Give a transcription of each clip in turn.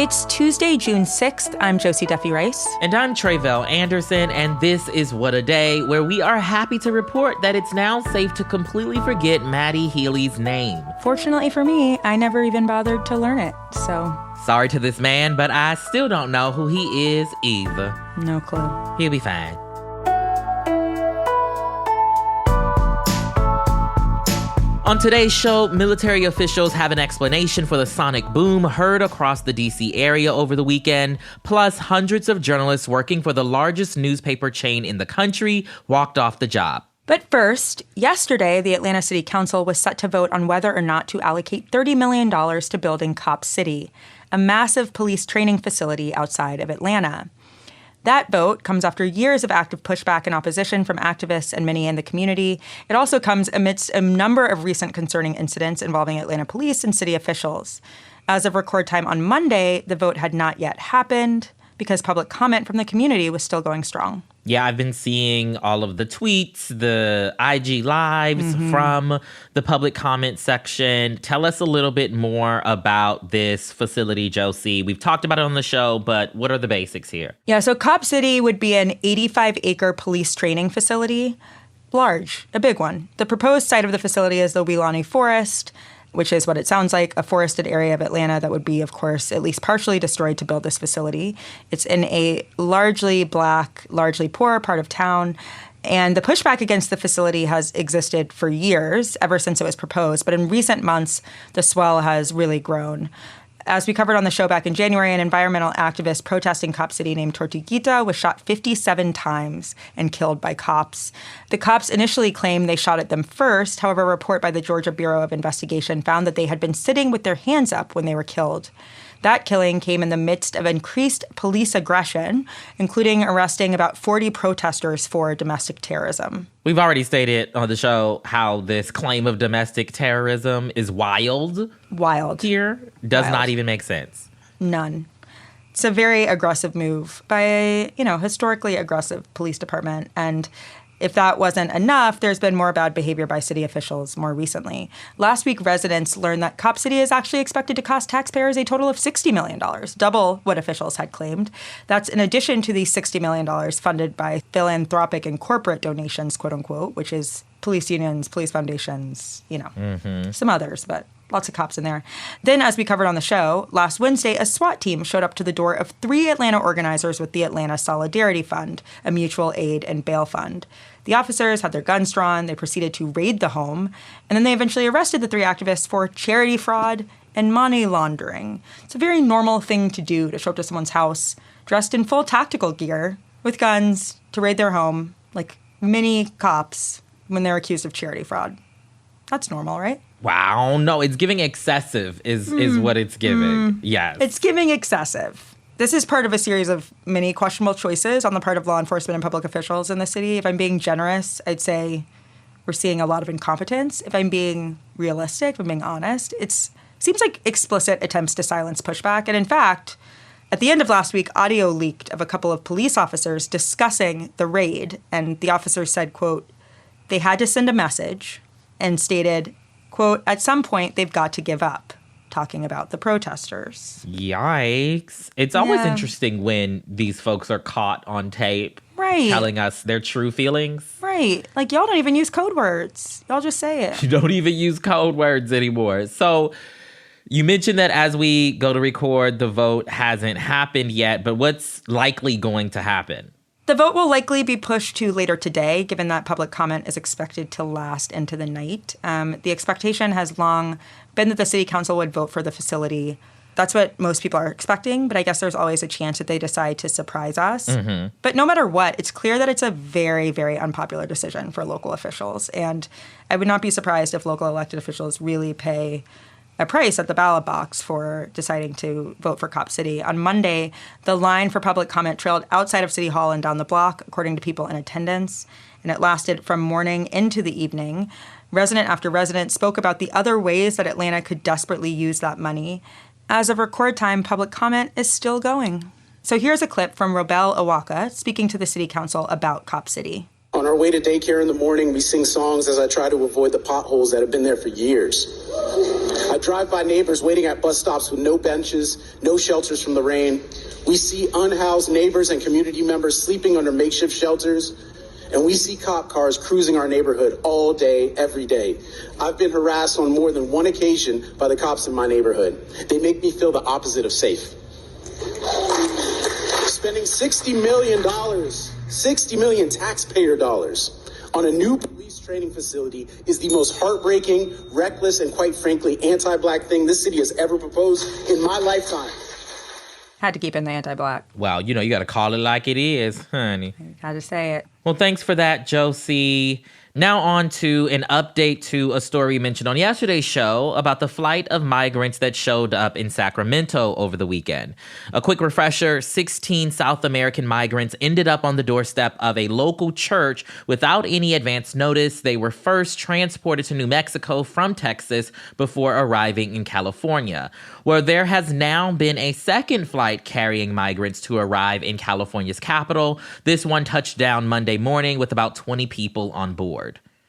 It's Tuesday, June 6th. I'm Josie Duffy-Rice. And I'm Tre'vell Anderson, and this is What a Day, where we are happy to report that it's now safe to completely forget Maddie Healey's name. Fortunately for me, I never even bothered to learn it, so... Sorry to this man, but I still don't know who he is either. No clue. He'll be fine. On today's show, military officials have an explanation for the sonic boom heard across the D.C. area over the weekend, plus hundreds of journalists working for the largest newspaper chain in the country walked off the job. But first, yesterday, the Atlanta City Council was set to vote on whether or not to allocate $30 million to building Cop City, a massive police training facility outside of Atlanta. That vote comes after years of active pushback and opposition from activists and many in the community. It also comes amidst a number of recent concerning incidents involving Atlanta police and city officials. As of record time on Monday, the vote had not yet happened because public comment from the community was still going strong. Yeah, I've been seeing all of the tweets, the IG lives from the public comment section. Tell us a little bit more about this facility, Josie. We've talked about it on the show, but what are the basics here? Yeah, so Cop City would be an 85-acre police training facility. Large, a big one. The proposed site of the facility is the Weelaunee Forest, which is what it sounds like, a forested area of Atlanta that would be, of course, at least partially destroyed to build this facility. It's in a largely Black, largely poor part of town. And the pushback against the facility has existed for years, ever since it was proposed. But in recent months, the swell has really grown. As we covered on the show back in January, an environmental activist protesting Cop City named Tortuguita was shot 57 times and killed by cops. The cops initially claimed they shot at them first. However, a report by the Georgia Bureau of Investigation found that they had been sitting with their hands up when they were killed. That killing came in the midst of increased police aggression, including arresting about 40 protesters for domestic terrorism. We've already stated on the show how this claim of domestic terrorism is wild. Wild. Here. Does not even make sense. None. It's a very aggressive move by a, historically aggressive police department. And if that wasn't enough, there's been more bad behavior by city officials more recently. Last week, residents learned that Cop City is actually expected to cost taxpayers a total of $60 million, double what officials had claimed. That's in addition to the $60 million funded by philanthropic and corporate donations, quote unquote, which is police unions, police foundations, some others, but lots of cops in there. Then, as we covered on the show, last Wednesday, a SWAT team showed up to the door of 3 Atlanta organizers with the Atlanta Solidarity Fund, a mutual aid and bail fund. The officers had their guns drawn, they proceeded to raid the home, and then they eventually arrested the 3 activists for charity fraud and money laundering. It's a very normal thing to do, to show up to someone's house dressed in full tactical gear with guns to raid their home, like many cops when they're accused of charity fraud. That's normal, right? Wow, no, it's giving excessive is what it's giving. Yes. It's giving excessive. This is part of a series of many questionable choices on the part of law enforcement and public officials in the city. If I'm being generous, I'd say we're seeing a lot of incompetence. If I'm being realistic, if I'm being honest, it seems like explicit attempts to silence pushback. And in fact, at the end of last week, audio leaked of a couple of police officers discussing the raid. And the officers said, quote, they had to send a message and stated, quote, at some point, they've got to give up, talking about the protesters. Yikes. It's always interesting when these folks are caught on tape. Right. Telling us their true feelings. Right. Like, y'all don't even use code words. Y'all just say it. You don't even use code words anymore. So you mentioned that as we go to record, the vote hasn't happened yet, but what's likely going to happen? The vote will likely be pushed to later today, given that public comment is expected to last into the night. The expectation has long been that the city council would vote for the facility. That's what most people are expecting, but I guess there's always a chance that they decide to surprise us. But no matter what, it's clear that it's a very, very unpopular decision for local officials. And I would not be surprised if local elected officials really pay a price at the ballot box for deciding to vote for Cop City. On Monday, the line for public comment trailed outside of City Hall and down the block, according to people in attendance, and it lasted from morning into the evening. Resident after resident spoke about the other ways that Atlanta could desperately use that money. As of record time, public comment is still going. So here's a clip from Robel Awaka speaking to the city council about Cop City. On our way to daycare in the morning, we sing songs as I try to avoid the potholes that have been there for years. I drive by neighbors waiting at bus stops with no benches, no shelters from the rain. We see unhoused neighbors and community members sleeping under makeshift shelters. And we see cop cars cruising our neighborhood all day, every day. I've been harassed on more than one occasion by the cops in my neighborhood. They make me feel the opposite of safe. Spending $60 million taxpayer dollars on a new police training facility is the most heartbreaking, reckless, and quite frankly, anti-Black thing this city has ever proposed in my lifetime. Had to keep in the anti-Black. Well, you got to call it like it is, honey. Had to say it. Well, thanks for that, Josie. Now on to an update to a story mentioned on yesterday's show about the flight of migrants that showed up in Sacramento over the weekend. A quick refresher, 16 South American migrants ended up on the doorstep of a local church without any advance notice. They were first transported to New Mexico from Texas before arriving in California, where there has now been a second flight carrying migrants to arrive in California's capital. This one touched down Monday morning with about 20 people on board.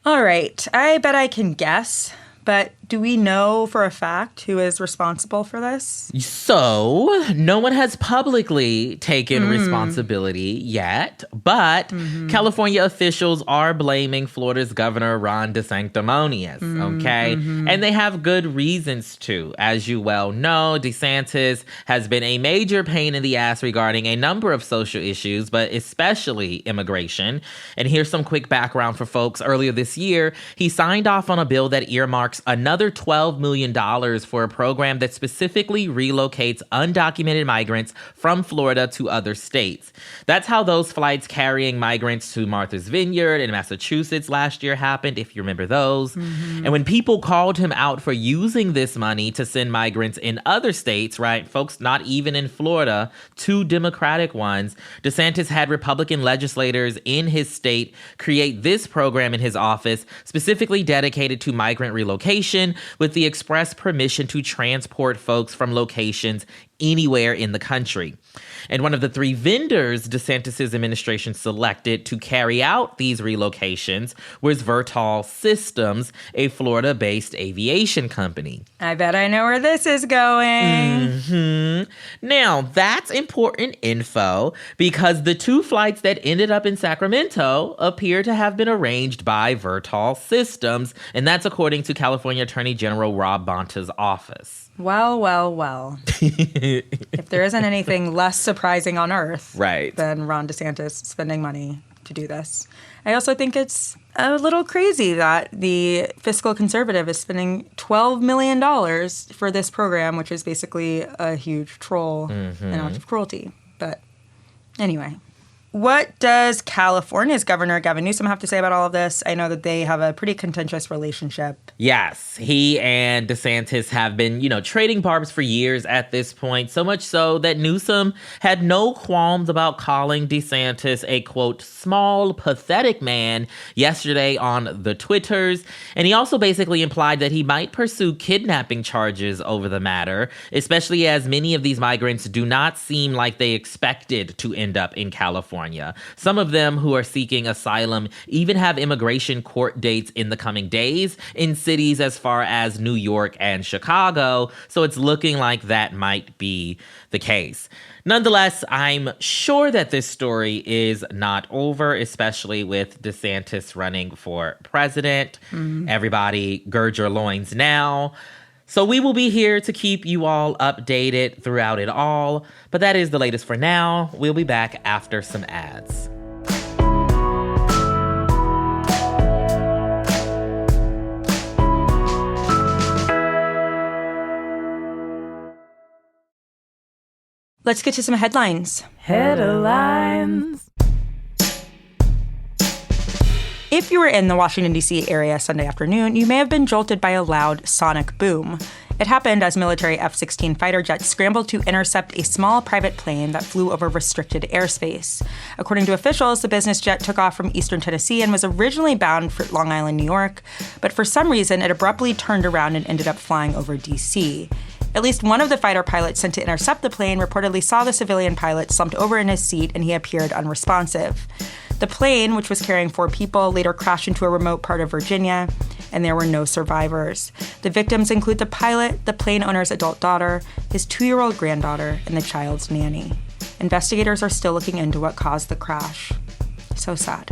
All right. I bet I can guess, but do we know for a fact who is responsible for this? So, no one has publicly taken responsibility yet, but California officials are blaming Florida's Governor Ron DeSantis, okay? And they have good reasons to. As you well know, DeSantis has been a major pain in the ass regarding a number of social issues, but especially immigration. And here's some quick background for folks. Earlier this year, he signed off on a bill that earmarks another $12 million for a program that specifically relocates undocumented migrants from Florida to other states. That's how those flights carrying migrants to Martha's Vineyard in Massachusetts last year happened, if you remember those. And when people called him out for using this money to send migrants in other states, right, folks not even in Florida, two Democratic ones, DeSantis had Republican legislators in his state create this program in his office, specifically dedicated to migrant relocation, with the express permission to transport folks from locations anywhere in the country. And one of the three vendors DeSantis' administration selected to carry out these relocations was Vertol Systems, a Florida-based aviation company. I bet I know where this is going. Now, that's important info because the two flights that ended up in Sacramento appear to have been arranged by Vertol Systems, and that's according to California Attorney General Rob Bonta's office. Well. If there isn't anything less surprising on earth than Ron DeSantis spending money to do this. I also think it's a little crazy that the fiscal conservative is spending $12 million for this program, which is basically a huge troll and act of cruelty. But anyway. What does California's Governor Gavin Newsom have to say about all of this? I know that they have a pretty contentious relationship. Yes, he and DeSantis have been, trading barbs for years at this point, so much so that Newsom had no qualms about calling DeSantis a, quote, small, pathetic man yesterday on the Twitters. And he also basically implied that he might pursue kidnapping charges over the matter, especially as many of these migrants do not seem like they expected to end up in California. Some of them who are seeking asylum even have immigration court dates in the coming days in cities as far as New York and Chicago, so it's looking like that might be the case. Nonetheless, I'm sure that this story is not over, especially with DeSantis running for president. Everybody gird your loins now. So we will be here to keep you all updated throughout it all. But that is the latest for now. We'll be back after some ads. Let's get to some headlines. Headlines. If you were in the Washington, D.C. area Sunday afternoon, you may have been jolted by a loud sonic boom. It happened as military F-16 fighter jets scrambled to intercept a small private plane that flew over restricted airspace. According to officials, the business jet took off from eastern Tennessee and was originally bound for Long Island, New York, but for some reason, it abruptly turned around and ended up flying over D.C. At least one of the fighter pilots sent to intercept the plane reportedly saw the civilian pilot slumped over in his seat and he appeared unresponsive. The plane, which was carrying 4 people, later crashed into a remote part of Virginia, and there were no survivors. The victims include the pilot, the plane owner's adult daughter, his 2-year-old granddaughter, and the child's nanny. Investigators are still looking into what caused the crash. So sad.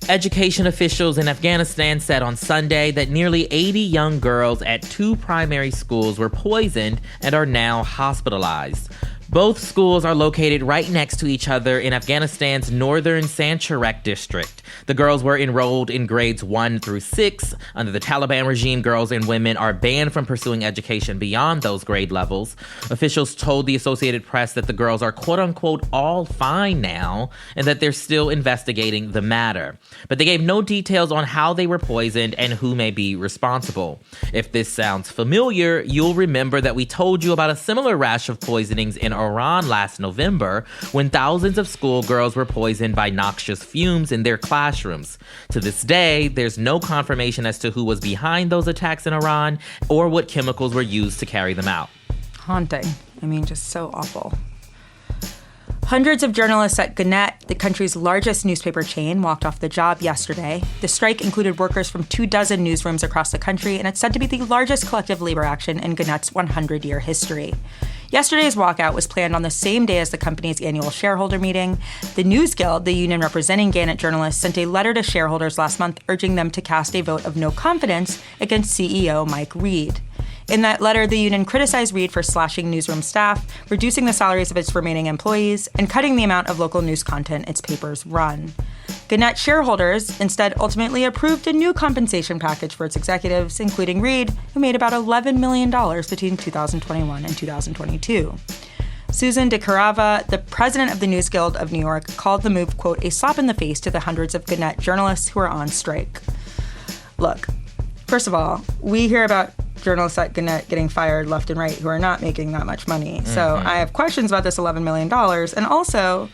Education officials in Afghanistan said on Sunday that nearly 80 young girls at 2 primary schools were poisoned and are now hospitalized. Both schools are located right next to each other in Afghanistan's northern Sancherek district. The girls were enrolled in grades 1 through 6. Under the Taliban regime, girls and women are banned from pursuing education beyond those grade levels. Officials told the Associated Press that the girls are quote-unquote all fine now and that they're still investigating the matter. But they gave no details on how they were poisoned and who may be responsible. If this sounds familiar, you'll remember that we told you about a similar rash of poisonings in Iran last November when thousands of schoolgirls were poisoned by noxious fumes in their classrooms. To this day, there's no confirmation as to who was behind those attacks in Iran or what chemicals were used to carry them out. Haunting. I mean, just so awful. Hundreds of journalists at Gannett, the country's largest newspaper chain, walked off the job yesterday. The strike included workers from 24 newsrooms across the country, and it's said to be the largest collective labor action in Gannett's 100-year history. Yesterday's walkout was planned on the same day as the company's annual shareholder meeting. The News Guild, the union representing Gannett journalists, sent a letter to shareholders last month urging them to cast a vote of no confidence against CEO Mike Reed. In that letter, the union criticized Reed for slashing newsroom staff, reducing the salaries of its remaining employees, and cutting the amount of local news content its papers run. Gannett shareholders instead ultimately approved a new compensation package for its executives, including Reed, who made about $11 million between 2021 and 2022. Susan DeCarava, the president of the News Guild of New York, called the move, quote, a slap in the face to the hundreds of Gannett journalists who are on strike. Look, first of all, we hear about journalists at Gannett getting fired left and right who are not making that much money. So I have questions about this $11 million. And also,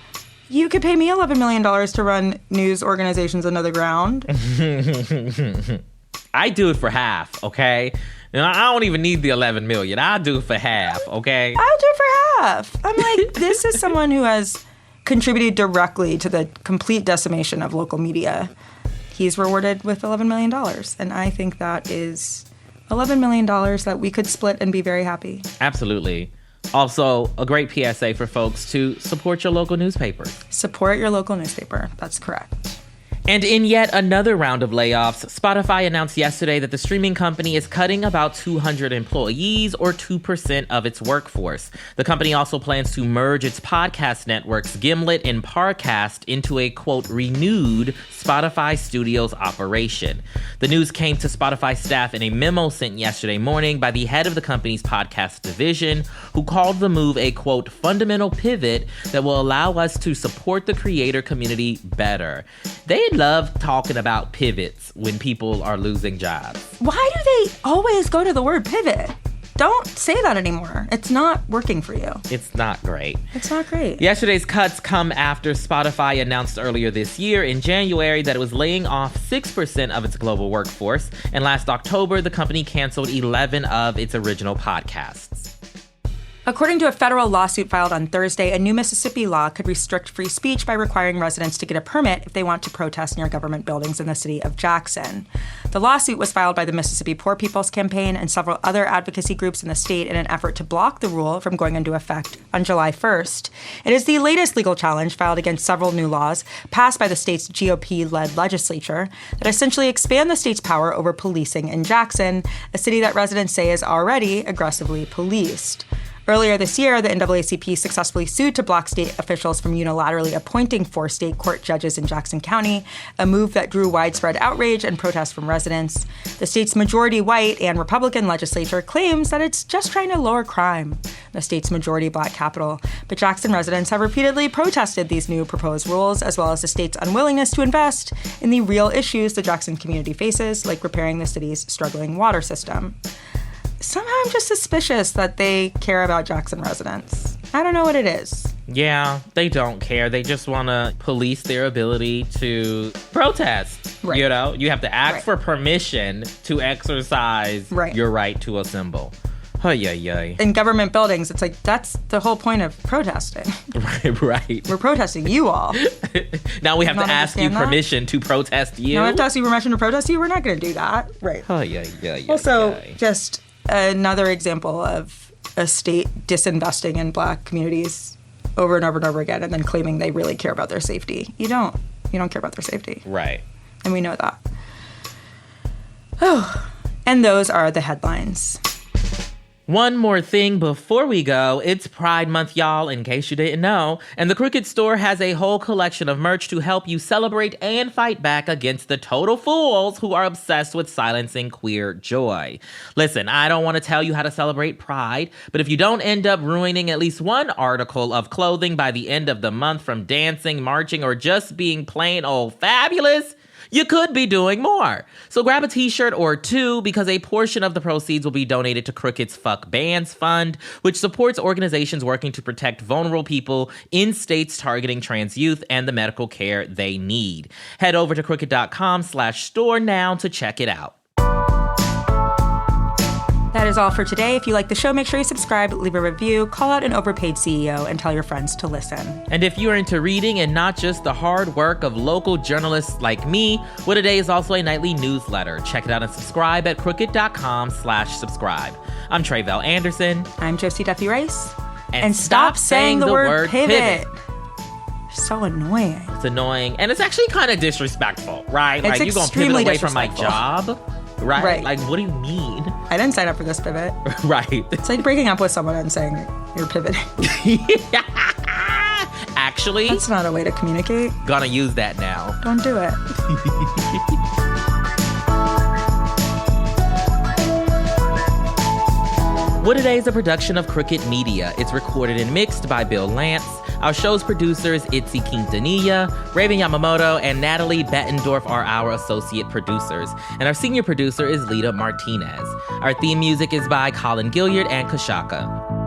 you could pay me $11 million to run news organizations into the ground. I do it for half, okay? I don't even need the $11 million. I'll do it for half, okay? I'll do it for half. I'm like, this is someone who has contributed directly to the complete decimation of local media. He's rewarded with $11 million. And I think that is $11 million that we could split and be very happy. Absolutely. Also, a great PSA for folks to support your local newspaper. Support your local newspaper. That's correct. And in yet another round of layoffs, Spotify announced yesterday that the streaming company is cutting about 200 employees, or 2% of its workforce. The company also plans to merge its podcast networks Gimlet and Parcast into a, quote, renewed Spotify Studios operation. The news came to Spotify staff in a memo sent yesterday morning by the head of the company's podcast division, who called the move a, quote, fundamental pivot that will allow us to support the creator community better. They love talking about pivots when people are losing jobs. Why do they always go to the word pivot? Don't say that anymore. It's not working for you. It's not great. It's not great. Yesterday's cuts come after Spotify announced earlier this year in January that it was laying off 6% of its global workforce. And last October, the company canceled 11 of its original podcasts. According to a federal lawsuit filed on Thursday, a new Mississippi law could restrict free speech by requiring residents to get a permit if they want to protest near government buildings in the city of Jackson. The lawsuit was filed by the Mississippi Poor People's Campaign and several other advocacy groups in the state in an effort to block the rule from going into effect on July 1st. It is the latest legal challenge filed against several new laws passed by the state's GOP-led legislature that essentially expand the state's power over policing in Jackson, a city that residents say is already aggressively policed. Earlier this year, the NAACP successfully sued to block state officials from unilaterally appointing 4 state court judges in Jackson County, a move that drew widespread outrage and protest from residents. The state's majority white and Republican legislature claims that it's just trying to lower crime in the state's majority black capital. But Jackson residents have repeatedly protested these new proposed rules, as well as the state's unwillingness to invest in the real issues the Jackson community faces, like repairing the city's struggling water system. Somehow I'm just suspicious that they care about Jackson residents. I don't know what it is. Yeah, they don't care. They just want to police their ability to protest. Right. You know, you have to ask Right. for permission to exercise Right. your right to assemble. in government buildings. It's like, that's the whole point of protesting. Right. We're protesting you all. Now we have to Not ask you understand that? permission to protest you. Now we have to ask you permission to protest you. We're not going to do that. Right. Also, just another example of a state disinvesting in Black communities over and over and over again, and then claiming they really care about their safety. You don't care about their safety. Right. And we know that. Oh, and those are the headlines. One more thing before we go. It's Pride Month, y'all, in case you didn't know. And the Crooked Store has a whole collection of merch to help you celebrate and fight back against the total fools who are obsessed with silencing queer joy. Listen, I don't want to tell you how to celebrate Pride, but if you don't end up ruining at least one article of clothing by the end of the month from dancing, marching, or just being plain old fabulous, you could be doing more. So grab a t-shirt or two, because a portion of the proceeds will be donated to Crooked's Fuck Bans Fund, which supports organizations working to protect vulnerable people in states targeting trans youth and the medical care they need. Head over to crooked.com/store now to check it out. That is all for today. If you like the show, make sure you subscribe, leave a review, call out an overpaid CEO, and tell your friends to listen. And if you're into reading and not just the hard work of local journalists like me, What A Day is also a nightly newsletter. Check it out and subscribe at crooked.com/subscribe. I'm Tre'vell Anderson. I'm Josie Duffy Rice. And stop saying the word pivot. So annoying. It's annoying. And it's actually kind of disrespectful, right? It's like, you're going to pivot extremely away from my disrespectful. job? Right? Like, what do you mean? I didn't sign up for this pivot. Right. It's like breaking up with someone and saying you're pivoting. Actually, that's not a way to communicate. Gonna use that now. Don't do it. What A Day is a production of Crooked Media. It's recorded and mixed by Bill Lance. Our show's producers, Itzy Quintanilla, Raven Yamamoto, and Natalie Bettendorf are our associate producers. And our senior producer is Lita Martinez. Our theme music is by Colin Gilliard and Kashaka.